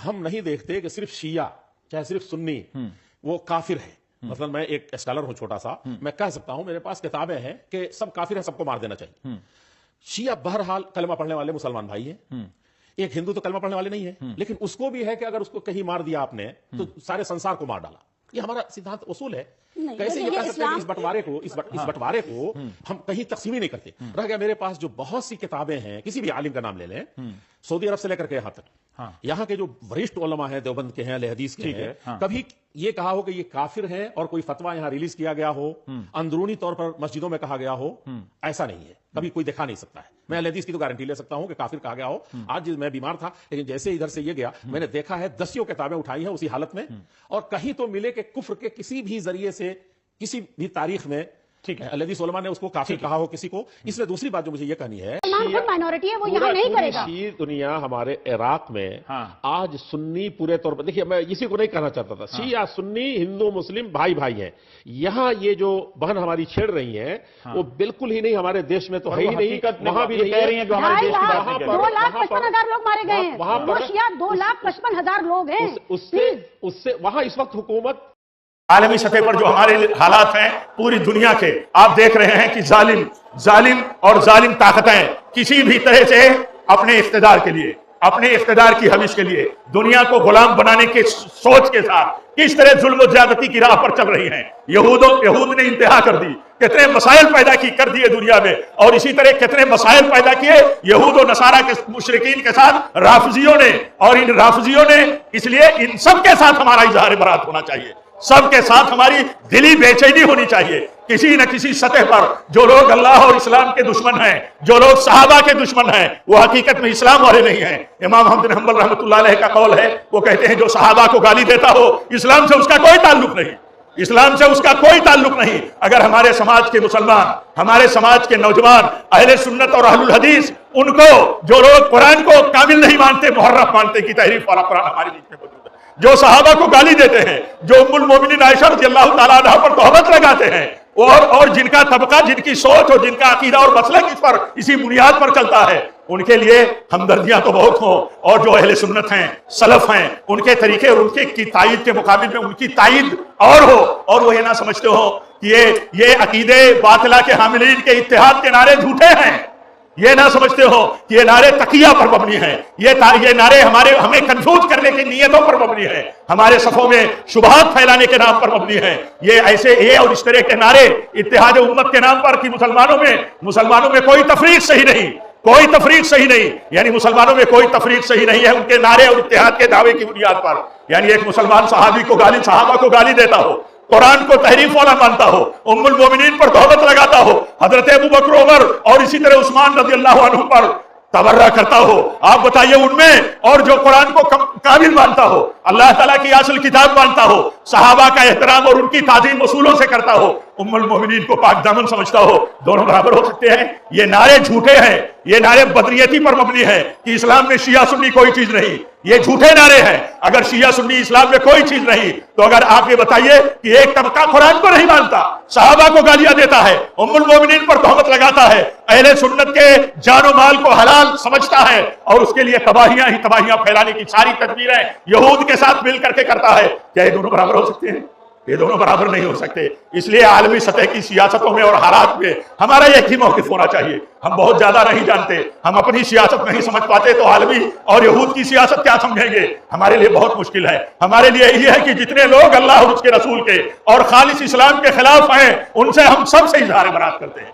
ہم نہیں دیکھتے کہ صرف شیعہ چاہے صرف سنی وہ کافر ہے. مثلا میں ایک اسکالر ہوں چھوٹا سا, میں کہہ سکتا ہوں میرے پاس کتابیں ہیں کہ سب کافر ہیں, سب کو مار دینا چاہیے. شیعہ بہرحال کلمہ پڑھنے والے مسلمان بھائی ہیں, ایک ہندو تو کلمہ پڑھنے والے نہیں ہیں, لیکن اس کو بھی ہے کہ اگر اس کو کہیں مار دیا آپ نے تو سارے سنسار کو مار ڈالا. یہ ہمارا سدھانت اصول ہے. کیسے یہ کہہ سکتے ہیں کہ اس بٹوارے کو ہم کہیں تقسیم ہی نہیں کرتے. رہ گیا میرے پاس جو بہت سی کتابیں ہیں, کسی بھی عالم کا نام لے لیں, سعودی عرب سے لے کر کے یہاں تک, یہاں کے جو وریشٹ علماء ہیں, دیوبند کے ہیں, اہل حدیث کے ہیں, کبھی یہ کہا ہو کہ یہ کافر ہیں اور کوئی فتویٰ یہاں ریلیز کیا گیا ہو, اندرونی طور پر مسجدوں میں کہا گیا ہو, ایسا نہیں ہے. کبھی کوئی دکھا نہیں سکتا ہے. میں اہل حدیث کی تو گارنٹی لے سکتا ہوں کہ کافر کہا گیا ہو. آج میں بیمار تھا, لیکن جیسے ادھر سے یہ گیا, میں نے دیکھا ہے دسیوں کتابیں اٹھائی ہیں اسی حالت میں, اور کہیں تو ملے کہ کفر کے کسی بھی ذریعے سے کسی بھی تاریخ میں اہل حدیث علماء نے اس کو کافر کہا ہو کسی کو. اس میں دوسری بات جو مجھے یہ کہنی ہے, مائنورٹی ہے, وہ یہاں نہیں کرے گا. شیعہ دنیا ہمارے عراق میں آج سنی پورے طور پر, دیکھیے میں اسی کو نہیں کہنا چاہتا تھا, شیعہ سنی ہندو مسلم بھائی بھائی ہیں. یہاں یہ جو بہن ہماری چھیڑ رہی ہیں وہ بالکل ہی نہیں ہمارے دیش میں تو ہے ہی نہیں, وہاں بھی کہہ رہی ہیں 2,55,000 لوگ مارے گئے ہیں, وہاں پر 2,55,000 لوگ ہیں. اس سے وہاں اس وقت حکومت عالمی سطح پر جو ہمارے حالات ہیں پوری دنیا کے, آپ دیکھ رہے ہیں کہ ظالم اور ظالم طاقتیں کسی بھی طرح سے اپنے اقتدار کے لیے, اپنے اقتدار کی حویش کے لیے دنیا کو غلام بنانے کے سوچ کے ساتھ کس طرح ظلم و زیادتی کی راہ پر چل رہی ہیں. یہود نے انتہا کر دی, کتنے مسائل پیدا کر دیے دنیا میں, اور اسی طرح کتنے مسائل پیدا کیے یہود و نصارہ کے مشرکین کے ساتھ رافضیوں نے, اور ان رافضیوں نے, اس لیے ان سب کے ساتھ ہمارا اظہار برات ہونا چاہیے, سب کے ساتھ ہماری دلی بے چینی ہونی چاہیے. کسی نہ کسی سطح پر جو لوگ اللہ اور اسلام کے دشمن ہیں, جو لوگ صحابہ کے دشمن ہیں, وہ حقیقت میں اسلام والے نہیں ہیں. امام احمد بن حنبل رحمۃ اللہ علیہ کا قول ہے, وہ کہتے ہیں جو صحابہ کو گالی دیتا ہو اسلام سے اس کا کوئی تعلق نہیں, اسلام سے اس کا کوئی تعلق نہیں. اگر ہمارے سماج کے مسلمان, ہمارے سماج کے نوجوان اہل سنت اور اہل الحدیث, ان کو جو لوگ قرآن کو کامل نہیں مانتے, محرف مانتے, کی تحریف والا قرآن ہماری بیچ میں موجود ہے, جو صحابہ کو گالی دیتے ہیں, جو ام المومنین عائشہ رضی اللہ تعالیٰ عنہا پر تہمت لگاتے ہیں, اور جن کا طبقہ, جن کی سوچ اور جن کا عقیدہ اور مسلک اس پر اسی بنیاد پر چلتا ہے, ان کے لیے ہمدردیاں تو بہت ہوں, اور جو اہل سنت ہیں, سلف ہیں, ان کے طریقے اور ان کی تائید کے مقابل میں ان کی تائید اور ہو, اور وہ یہ نہ سمجھتے ہو کہ یہ عقیدے باطلہ کے حاملین کے اتحاد کے نعرے جھوٹے ہیں, یہ نہ سمجھتے ہو کہ یہ نعرے تقیہ پر مبنی ہیں, یہ نعرے ہمیں کنفیوز کرنے کی نیتوں پر مبنی ہیں, ہمارے صفوں میں شبہات پھیلانے کے نام پر مبنی ہیں. یہ اور اس طرح کے نعرے اتحاد امت کے نام پر کہ مسلمانوں میں کوئی تفریق صحیح نہیں, کوئی تفریق صحیح نہیں, یعنی مسلمانوں میں کوئی تفریق صحیح نہیں ہے ان کے نعرے اور اتحاد کے دعوے کی بنیاد پر. یعنی ایک مسلمان صحابہ کو گالی دیتا ہو, قرآن کو تحریف والا مانتا ہو, ام المومنین پر تہمت لگاتا ہو, حضرت ابوبکر عمر اور اسی طرح عثمان رضی اللہ عنہ پر تبرہ کرتا ہو, آپ بتائیے ان میں, اور جو قرآن کو کامل مانتا ہو, اللہ تعالیٰ کی اصل کتاب مانتا ہو, صحابہ کا احترام اور ان کی تعظیم اصولوں سے کرتا ہو, ام المومنین کو پاک دامن سمجھتا ہو, دونوں برابر ہو سکتے ہیں؟ یہ نعرے جھوٹے ہیں, یہ نعرے بدریتی پر مبنی ہیں کہ اسلام میں شیعہ سنی کوئی چیز نہیں, یہ جھوٹے نعرے ہیں. اگر شیعہ سنی اسلام میں کوئی چیز نہیں, تو اگر آپ یہ بتائیے کہ ایک طبقہ قرآن کو نہیں مانتا, صحابہ کو گالیاں دیتا ہے, ام المومنین پر تہمت لگاتا ہے, اہل سنت کے جان و مال کو حلال سمجھتا ہے, اور اس کے لیے تباہیاں پھیلانے کی ساری تدبیریں یہود کے ساتھ مل کر کے کرتا ہے, کیا یہ دونوں برابر ہو سکتے ہیں؟ یہ دونوں برابر نہیں ہو سکتے. اس لیے عالمی سطح کی سیاستوں میں اور حالات میں ہمارا ایک ہی موقف ہونا چاہیے. ہم بہت زیادہ نہیں جانتے, ہم اپنی سیاست نہیں سمجھ پاتے, تو عالمی اور یہود کی سیاست کیا سمجھیں گے؟ ہمارے لیے بہت مشکل ہے. ہمارے لیے یہ ہے کہ جتنے لوگ اللہ اور اس کے رسول کے اور خالص اسلام کے خلاف ہیں, ان سے ہم سب سے اظہار برات کرتے ہیں.